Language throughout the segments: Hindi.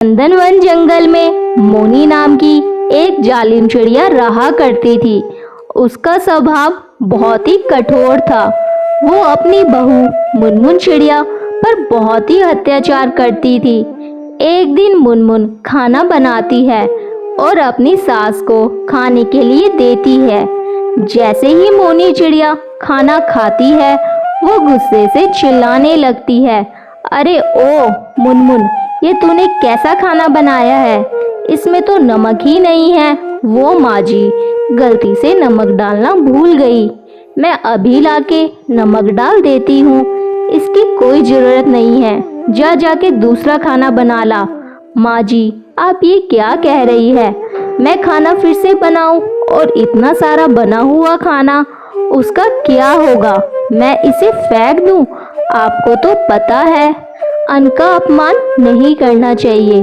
नंदनवन जंगल में मोनी नाम की एक जालिम चिड़िया रहा करती थी। उसका स्वभाव बहुत ही कठोर था। वो अपनी बहू मुनमुन चिड़िया पर बहुत ही अत्याचार करती थी। एक दिन मुनमुन खाना बनाती है और अपनी सास को खाने के लिए देती है। जैसे ही मोनी चिड़िया खाना खाती है, वो गुस्से से चिल्लाने लगती है, अरे ओ मुनमुन, ये तूने कैसा खाना बनाया है? इसमें तो नमक ही नहीं है। वो माँ जी, गलती से नमक डालना भूल गई। मैं अभी लाके नमक डाल देती हूँ, इसकी कोई जरूरत नहीं है। जा जाके दूसरा खाना बना ला। माँ जी, आप ये क्या कह रही है? मैं खाना फिर से बनाऊं और इतना सारा बना हुआ खाना, उसका क्या होगा? मैं इसे फेंक दूं? आपको तो पता है अन्न का अपमान नहीं करना चाहिए।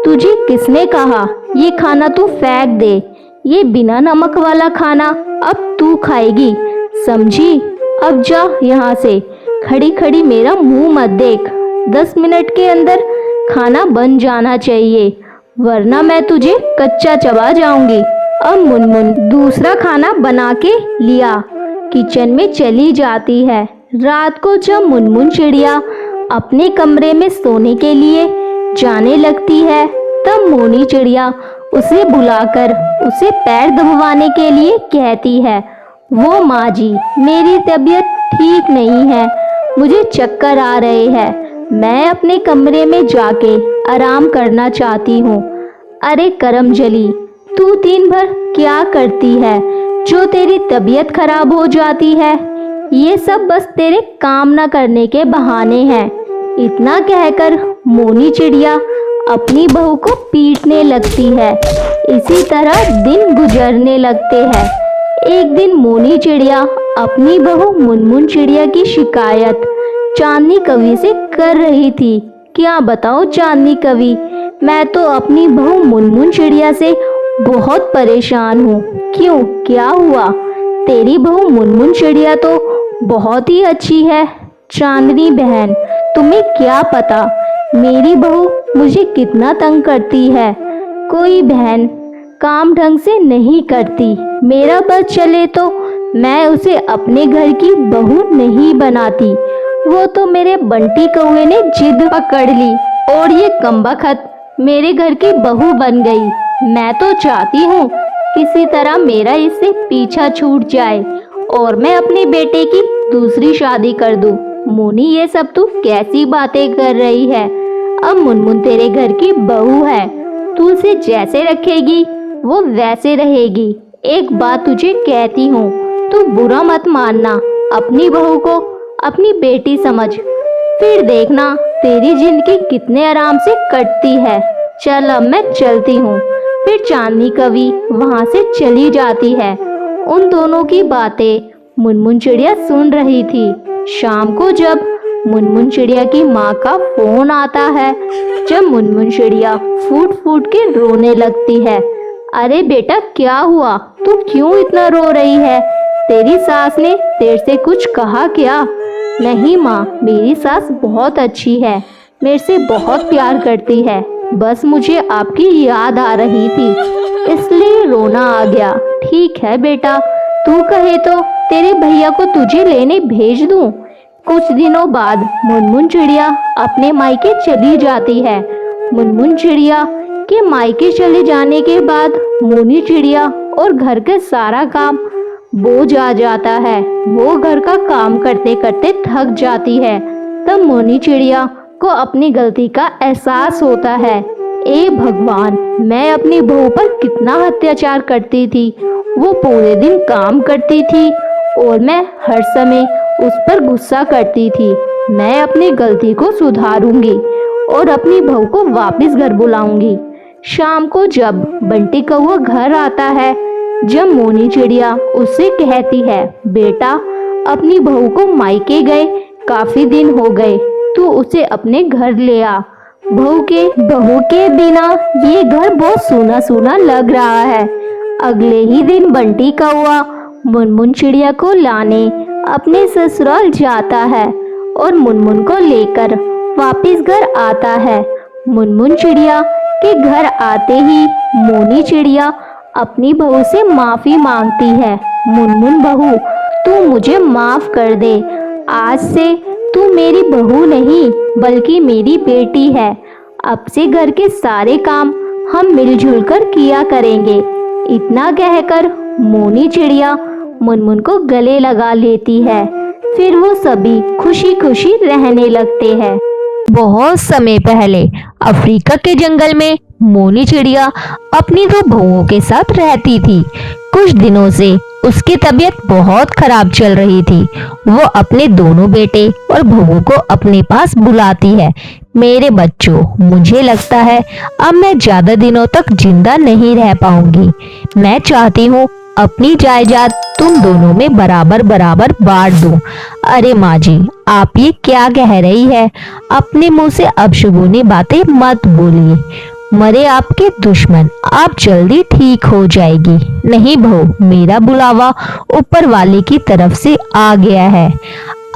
तुझे किसने कहा ये खाना तू फेंक दे? ये बिना नमक वाला खाना अब तू खाएगी, समझी? अब जा यहाँ से, खड़ी खड़ी मेरा मुंह मत देख। 10 मिनट के अंदर खाना बन जाना चाहिए, वरना मैं तुझे कच्चा चबा जाऊंगी। अब मुनमुन दूसरा खाना बना के लिया किचन में चली जाती है। रात को जब मुनमुन चिड़िया अपने कमरे में सोने के लिए जाने लगती है, तब मोनी चिड़िया उसे बुलाकर उसे पैर दबाने के लिए कहती है, वो माँ जी, मेरी तबीयत ठीक नहीं है, मुझे चक्कर आ रहे हैं, मैं अपने कमरे में जाके आराम करना चाहती हूँ। अरे करमजली, तू दिन भर क्या करती है जो तेरी तबीयत खराब हो जाती है? ये सब बस तेरे काम न करने के बहाने हैं। इतना कहकर मोनी चिड़िया अपनी बहू को पीटने लगती है। इसी तरह दिन गुजरने लगते हैं। एक दिन मोनी चिड़िया अपनी बहू मुनमुन चिड़िया की शिकायत चांदनी कवि से कर रही थी। क्या बताओ चांदनी कवि, मैं तो अपनी बहू मुनमुन चिड़िया से बहुत परेशान हूँ। क्यों, क्या हुआ? तेरी बहू मुनमुन चिड़िया तो बहुत ही अच्छी है। चांदनी बहन, तुम्हें क्या पता मेरी बहू मुझे कितना तंग करती है। कोई बहन काम ढंग से नहीं करती, मेरा बस चले तो मैं उसे अपने घर की बहू नहीं बनाती। वो तो मेरे बंटी कौवे ने जिद पकड़ ली और ये कमबख्त मेरे घर की बहू बन गई। मैं तो चाहती हूँ किसी तरह मेरा इससे पीछा छूट जाए और मैं अपने बेटे की दूसरी शादी कर दूं। मोनी, ये सब तू कैसी बातें कर रही है? अब मुनमुन तेरे घर की बहू है, तू उसे जैसे रखेगी वो वैसे रहेगी। एक बात तुझे कहती हूँ, तू बुरा मत मानना, अपनी बहू को अपनी बेटी समझ, फिर देखना तेरी जिंदगी कितने आराम से कटती है। चल अब मैं चलती हूँ। फिर चांदनी कवि वहाँ से चली जाती है। उन दोनों की बातें मुनमुन चिड़िया सुन रही थी। शाम को जब मुनमुन चिड़िया की माँ का फोन आता है, जब मुनमुन चिड़िया फूट फूट के रोने लगती है, अरे बेटा क्या हुआ? तू क्यों इतना रो रही है? तेरी सास ने तेरे से कुछ कहा क्या? नहीं माँ, मेरी सास बहुत अच्छी है, मेरे से बहुत प्यार करती है, बस मुझे आपकी याद आ रही थी इसलिए रोना आ गया। ठीक है बेटा, तू कहे तो तेरे भैया को तुझे लेने भेज दूं। कुछ दिनों बाद मुनमुन चिड़िया अपने मायके चली जाती है। मुनमुन चिड़िया के मायके चले जाने के बाद मोनी चिड़िया और घर के सारा काम बोझ आ जाता है। वो घर का काम करते करते थक जाती है। तब मोनी चिड़िया को अपनी गलती का एहसास होता है। ए भगवान, मैं अपनी बहू पर कितना अत्याचार करती थी। वो पूरे दिन काम करती थी और मैं हर समय उस पर गुस्सा करती थी। मैं अपनी गलती को सुधारूंगी और अपनी बहू को वापस घर बुलाऊंगी। शाम को जब बंटी कौवा घर आता है, जब मोनी चिड़िया उससे कहती है, बेटा अपनी बहू को मायके गए काफी दिन हो गए, तू उसे अपने घर ले आ। बहू के बिना ये घर बहुत सूना सूना लग रहा है। अगले ही दिन बंटी कौवा मुनमुन चिड़िया को लाने अपने ससुराल जाता है और मुनमुन को लेकर वापस घर आता है। मुनमुन चिड़िया के घर आते ही मोनी चिड़िया अपनी बहू से माफी मांगती है। मुनमुन बहू, तू मुझे माफ कर दे। आज से तू मेरी बहू नहीं बल्कि मेरी बेटी है। अब से घर के सारे काम हम मिलजुल कर किया करेंगे। इतना कहकर मोनी चिड़िया मुनमुन को गले लगा लेती है। फिर वो सभी खुशी खुशी रहने लगते हैं। बहुत समय पहले अफ्रीका के जंगल में मोनी चिड़िया अपनी दो बहुओं के साथ रहती थी। कुछ दिनों से उसकी तबीयत बहुत खराब चल रही थी। वो अपने दोनों बेटे और बहू को अपने पास बुलाती है। मेरे बच्चों, मुझे लगता है अब मैं ज्यादा दिनों तक जिंदा नहीं रह पाऊंगी। मैं चाहती हूँ अपनी जायदाद तुम दोनों में बराबर बराबर बांट दूं। अरे माँ जी, आप ये क्या कह रही है? अपने मुंह से अपशगुनी बातें मत बोलिए। मरे आपके दुश्मन, आप जल्दी ठीक हो जाएगी। नहीं बहू, मेरा बुलावा ऊपर वाले की तरफ से आ गया है।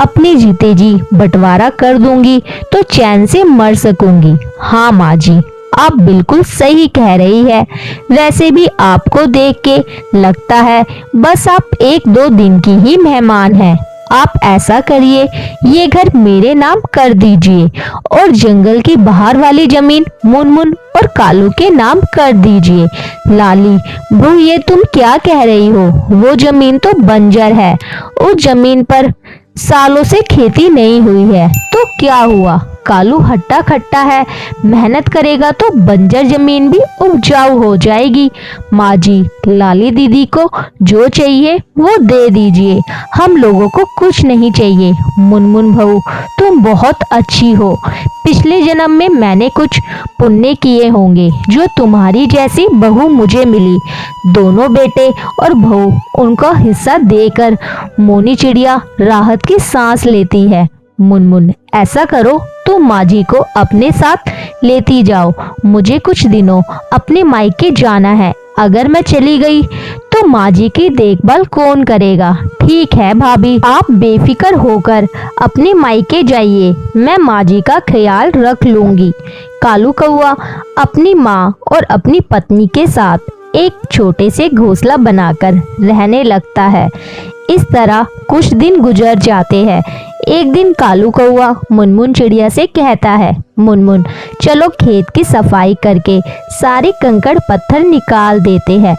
अपने जीते जी बंटवारा कर दूंगी तो चैन से मर सकूंगी। हाँ माँ जी, आप बिल्कुल सही कह रही है। वैसे भी आपको देख के लगता है बस आप 1-2 दिन की ही मेहमान हैं। आप ऐसा करिए, ये घर मेरे नाम कर दीजिए और जंगल की बाहर वाली जमीन मुनमुन और कालू के नाम कर दीजिए। लाली बहू, ये तुम क्या कह रही हो? वो जमीन तो बंजर है। उस जमीन पर सालों से खेती नहीं हुई है तो क्या हुआ? कालू हट्टा खट्टा है, मेहनत करेगा तो बंजर जमीन भी उपजाऊ हो जाएगी। माँ जी, लाली दीदी को जो चाहिए वो दे दीजिए। हम लोगों को कुछ नहीं चाहिए। मुनमुन बहू, तुम बहुत अच्छी हो। पिछले जन्म में मैंने कुछ पुण्य किए होंगे जो तुम्हारी जैसी बहू मुझे मिली। दोनों बेटे और बहू उनका हिस्सा देकर मोनी चिड़िया राहत की सांस लेती है। मुनमुन, ऐसा करो, तुम माँ जी को अपने साथ लेती जाओ। मुझे कुछ दिनों अपने मायके जाना है। अगर मैं चली गई तो माँ जी की देखभाल कौन करेगा? ठीक है भाभी, आप बेफिक्र होकर अपने मायके जाइए। मैं माँ जी का ख्याल रख लूंगी। कालू कौआ अपनी माँ और अपनी पत्नी के साथ एक छोटे से घोंसला बनाकर रहने लगता है। इस तरह कुछ दिन गुजर जाते हैं। एक दिन कालू कौआ मुनमुन चिड़िया से कहता है, मुनमुन, चलो खेत की सफाई करके सारे कंकड़ पत्थर निकाल देते हैं।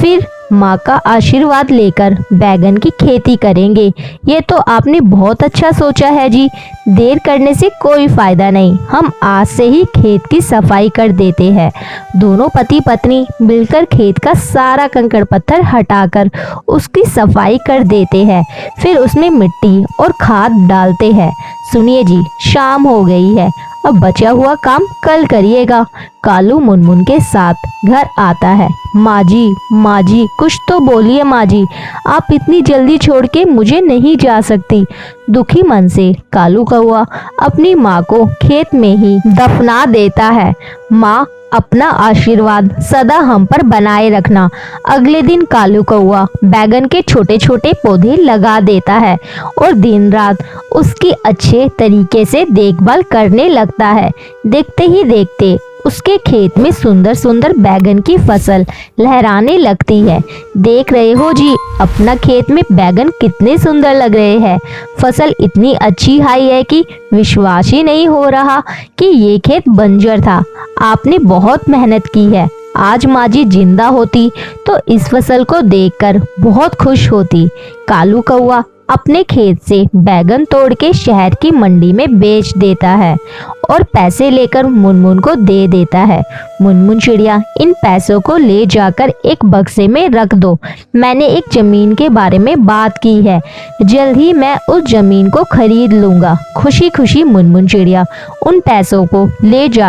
फिर माँ का आशीर्वाद लेकर बैगन की खेती करेंगे। ये तो आपने बहुत अच्छा सोचा है जी। देर करने से कोई फायदा नहीं। हम आज से ही खेत की सफाई कर देते हैं। दोनों पति पत्नी मिलकर खेत का सारा कंकड़ पत्थर हटाकर उसकी सफाई कर देते हैं। फिर उसमें मिट्टी और खाद डालते हैं। सुनिए जी, शाम हो गई है। अब बचा हुआ काम कल करिएगा। कालू मुनमुन के साथ घर आता है। माँ जी, कुछ तो बोलिए माँ जी, आप इतनी जल्दी छोड़ के मुझे नहीं जा सकती। दुखी मन से कालू कौआ अपनी माँ को खेत में ही दफना देता है। माँ, अपना आशीर्वाद सदा हम पर बनाए रखना। अगले दिन कालू कौआ बैगन के छोटे छोटे पौधे लगा देता है और दिन रात उसकी अच्छे तरीके से देखभाल करने लगता है। देखते ही देखते उसके खेत में सुंदर सुंदर बैगन की फसल लहराने लगती है। देख रहे हो जी, अपना खेत में बैगन कितने सुंदर लग रहे हैं। फसल इतनी अच्छी आई है कि विश्वास ही नहीं हो रहा कि ये खेत बंजर था। आपने बहुत मेहनत की है। आज माँ जी जिंदा होती तो इस फसल को देखकर बहुत खुश होती। कालू कौआ अपने खेत से बैगन तोड़ के शहर की मंडी में बेच देता है और पैसे लेकर मुनमुन को दे देता है। मुनमुन चिड़िया, इन पैसों को ले जाकर एक बक्से में रख दो। मैंने एक जमीन के बारे में बात की है। जल्द ही मैं उस जमीन को खरीद लूंगा। खुशी खुशी मुनमुन चिड़िया उन पैसों को ले जा